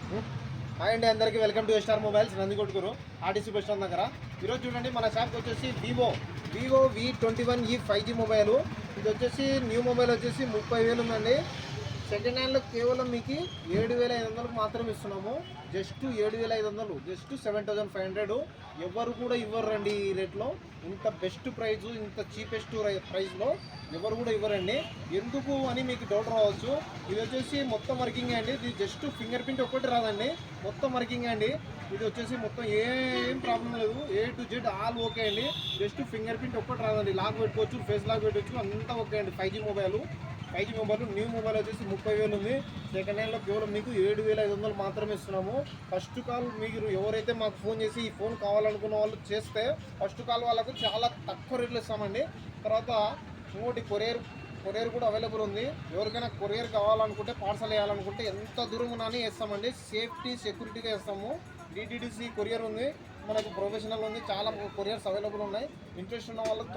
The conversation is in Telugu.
హాయ్ అండి, అందరికీ welcome to star mobiles Nandikotkur RTC bus stand దగ్గర. ఈరోజు చూడండి మన షాప్కి వచ్చేసి వివో V21e 5G మొబైల్. ఇది వచ్చేసి న్యూ మొబైల్ వచ్చేసి 30,000 ఉందండి. సెకండ్ హ్యాండ్లో కేవలం మీకు 7,500 మాత్రం ఇస్తున్నాము. Just 7,500, just 7,500. ఎవరు కూడా ఇవ్వరండి ఈ రేట్లో. ఇంత బెస్ట్ ప్రైస్, ఇంత చీపెస్ట్ ప్రైస్లో ఎవరు కూడా ఇవ్వరండి. ఎందుకు అని మీకు డౌట్ రావచ్చు. ఇది వచ్చేసి మొత్తం వర్కింగ్ అండి. ఇది జస్ట్ ఫింగర్ ప్రింట్ ఒక్కటి రాదండి, మొత్తం వర్కింగ్ అండి. ఇది వచ్చేసి మొత్తం ఏం ప్రాబ్లం లేదు, A to Z all okay అండి. జస్ట్ ఫింగర్ ప్రింట్ ఒక్కటి రాదండి. లాక్ పెట్టుకోవచ్చు, ఫేస్ లాక్ పెట్టుకోవచ్చు, అంతా ఓకే అండి. 5G మొబైల్ న్యూ మొబైల్ వచ్చేసి 30,000 ఉంది. సెకండ్ హ్యాండ్లో కేవలం మీకు 7,500 మాత్రమే ఇస్తున్నాము. ఫస్ట్ కాల్ మీరు ఎవరైతే మాకు ఫోన్ చేసి ఈ ఫోన్ కావాలనుకున్న వాళ్ళు చేస్తే ఫస్ట్ కాల్ వాళ్ళకు చాలా తక్కువ రేట్లు ఇస్తామండి. తర్వాత ఇంకోటి కొరియర్ కూడా అవైలబుల్ ఉంది. ఎవరికైనా కొరియర్ కావాలనుకుంటే, పార్సల్ వేయాలనుకుంటే ఎంత దూరం ఉన్నాని వేస్తామండి. సెక్యూరిటీగా వేస్తాము. DTDC కొరియర్ ఉంది, మనకు ప్రొఫెషనల్ ఉంది, చాలా కొరియర్స్ అవైలబుల్ ఉన్నాయి. ఇంట్రెస్ట్ ఉన్న వాళ్ళకి